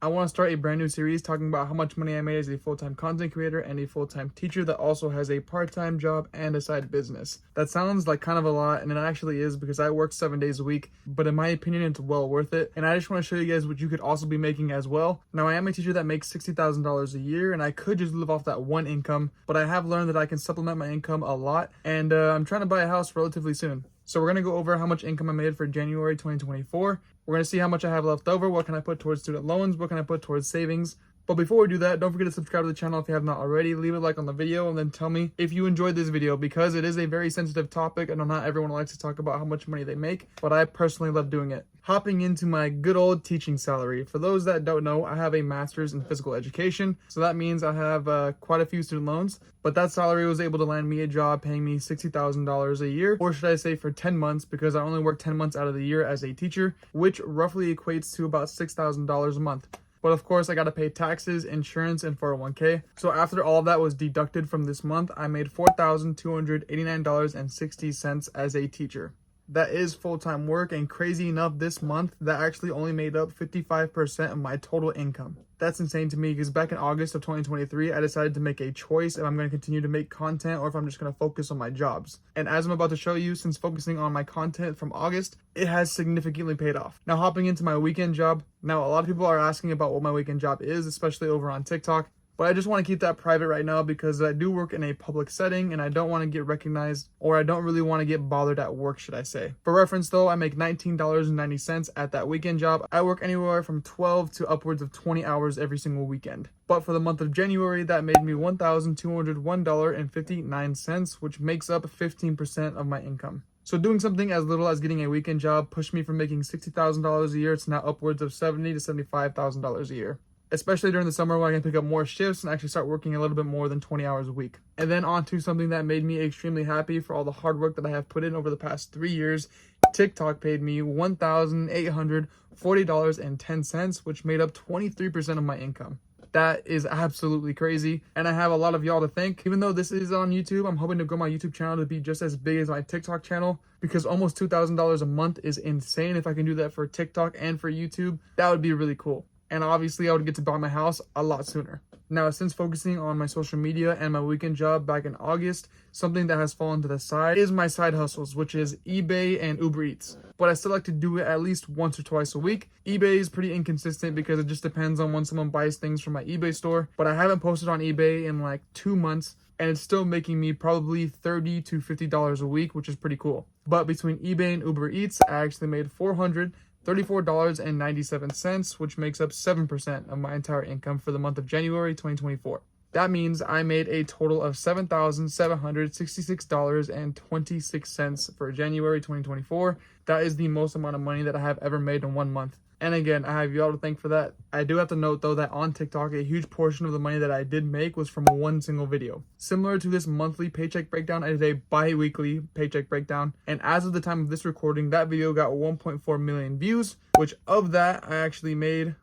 I want to start a brand new series talking about how much money I made as a full-time content creator and a full-time teacher that also has a part-time job and a side business. That sounds like kind of a lot, and it actually is because I work 7 days a week, but in my opinion, it's well worth it. And I just want to show you guys what you could also be making as well. Now, I am a teacher that makes $60,000 a year, and I could just live off that one income, but I have learned that I can supplement my income a lot, and I'm trying to buy a house relatively soon. So we're going to go over how much income I made for January 2024. We're going to see how much I have left over, what can I put towards student loans, what can I put towards savings. But before we do that, don't forget to subscribe to the channel if you have not already. Leave a like on the video and then tell me if you enjoyed this video because it is a very sensitive topic. I know not everyone likes to talk about how much money they make, but I personally love doing it. Hopping into my good old teaching salary. For those that don't know, I have a master's in physical education. So that means I have quite a few student loans, but that salary was able to land me a job paying me $60,000 a year, or should I say for 10 months, because I only work 10 months out of the year as a teacher, which roughly equates to about $6,000 a month. But of course, I got to pay taxes, insurance, and 401k. So after all of that was deducted from this month, I made $4,289.60 as a teacher. That is full-time work, and crazy enough, this month, that actually only made up 55% of my total income. That's insane to me because back in August of 2023, I decided to make a choice if I'm going to continue to make content or if I'm just going to focus on my jobs. And as I'm about to show you, since focusing on my content from August, it has significantly paid off. Now, hopping into my weekend job. Now, a lot of people are asking about what my weekend job is, especially over on TikTok. But I just want to keep that private right now because I do work in a public setting and I don't want to get recognized, or I don't really want to get bothered at work, should I say. For reference though, I make $19.90 at that weekend job. I work anywhere from 12 to upwards of 20 hours every single weekend. But for the month of January, that made me $1,201.59, which makes up 15% of my income. So doing something as little as getting a weekend job pushed me from making $60,000 a year to now upwards of $70,000 to $75,000 a year. Especially during the summer when I can pick up more shifts and actually start working a little bit more than 20 hours a week. And then on to something that made me extremely happy for all the hard work that I have put in over the past 3 years. TikTok paid me $1,840.10, which made up 23% of my income. That is absolutely crazy, and I have a lot of y'all to thank. Even though this is on YouTube, I'm hoping to grow my YouTube channel to be just as big as my TikTok channel, because almost $2,000 a month is insane. If I can do that for TikTok and for YouTube, that would be really cool. And obviously I would get to buy my house a lot sooner. Now, since focusing on my social media and my weekend job back in August, something that has fallen to the side is my side hustles, which is eBay and Uber Eats. But I still like to do it at least once or twice a week. eBay is pretty inconsistent because it just depends on when someone buys things from my eBay store. But I haven't posted on eBay in like 2 months, and it's still making me probably $30 to $50 a week, which is pretty cool. But between eBay and Uber Eats, I actually made $434.97, which makes up 7% of my entire income for the month of January 2024. That means I made a total of $7,766.26 for January 2024. That is the most amount of money that I have ever made in 1 month. And again, I have y'all to thank for that. I do have to note though that on TikTok, a huge portion of the money that I did make was from one single video. Similar to this monthly paycheck breakdown, I did a bi-weekly paycheck breakdown. And as of the time of this recording, that video got 1.4 million views, which of that I actually made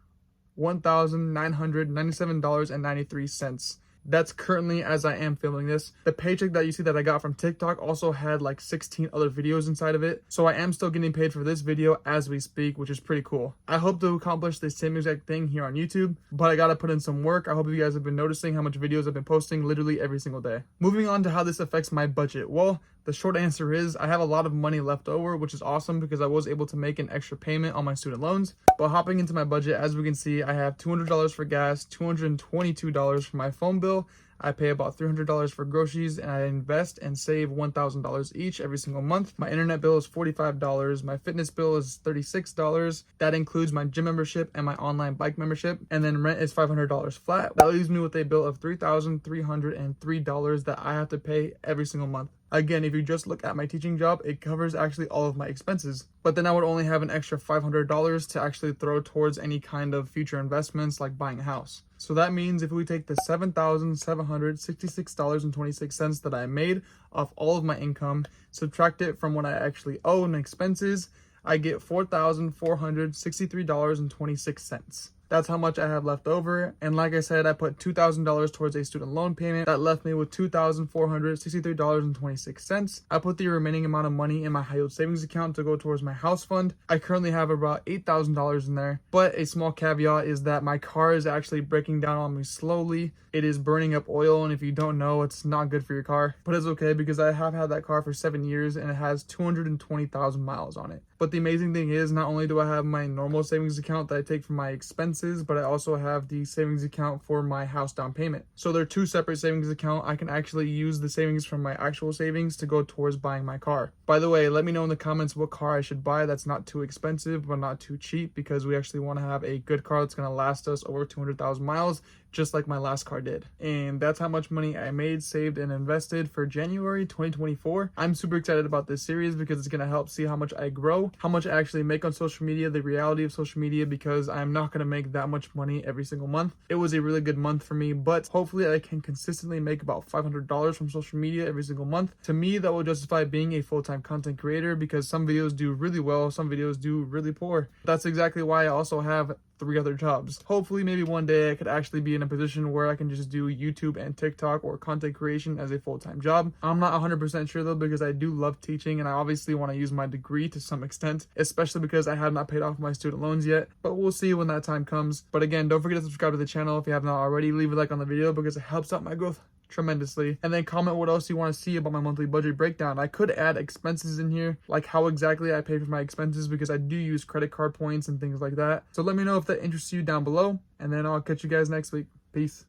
$1,997.93. That's currently as I am filming this. The paycheck that you see that I got from TikTok also had like 16 other videos inside of it. So I am still getting paid for this video as we speak, which is pretty cool. I hope to accomplish the same exact thing here on YouTube, but I gotta put in some work. I hope you guys have been noticing how much videos I've been posting literally every single day. Moving on to how this affects my budget. Well, the short answer is I have a lot of money left over, which is awesome because I was able to make an extra payment on my student loans. But hopping into my budget, as we can see, I have $200 for gas, $222 for my phone bill. I pay about $300 for groceries, and I invest and save $1,000 each every single month. My internet bill is $45. My fitness bill is $36. That includes my gym membership and my online bike membership. And then rent is $500 flat. That leaves me with a bill of $3,303 that I have to pay every single month. Again, if you just look at my teaching job, it covers actually all of my expenses. But then I would only have an extra $500 to actually throw towards any kind of future investments like buying a house. So that means if we take the $7,766.26 that I made off all of my income, subtract it from what I actually owe in expenses, I get $4,463.26. That's how much I have left over. And like I said, I put $2,000 towards a student loan payment. That left me with $2,463.26. I put the remaining amount of money in my high yield savings account to go towards my house fund. I currently have about $8,000 in there, but a small caveat is that my car is actually breaking down on me slowly. It is burning up oil, and if you don't know, it's not good for your car, but it's okay because I have had that car for 7 years and it has 220,000 miles on it. But the amazing thing is, not only do I have my normal savings account that I take for my expenses, but I also have the savings account for my house down payment. So they're two separate savings accounts. I can actually use the savings from my actual savings to go towards buying my car. By the way, let me know in the comments what car I should buy that's not too expensive but not too cheap, because we actually want to have a good car that's going to last us over 200,000 miles, just like my last car did. And that's how much money I made, saved, and invested for January 2024. I'm super excited about this series because it's going to help see how much I grow, how much I actually make on social media, the reality of social media, because I'm not going to make that much money every single month. It was a really good month for me, but hopefully I can consistently make about $500 from social media every single month. To me, that will justify being a full-time content creator, because some videos do really well, some videos do really poor. That's exactly why I also have 3 other jobs. Hopefully maybe one day I could actually be in a position where I can just do YouTube and TikTok or content creation as a full-time job. I'm not 100% sure though, because I do love teaching and I obviously want to use my degree to some extent, especially because I have not paid off my student loans yet, but we'll see when that time comes. But again, don't forget to subscribe to the channel if you have not already. Leave a like on the video because it helps out my growth tremendously, and then comment what else you want to see about my monthly budget breakdown. I could add expenses in here, like how exactly I pay for my expenses, because I do use credit card points and things like that. So let me know if that interests you down below, and then I'll catch you guys next week. Peace.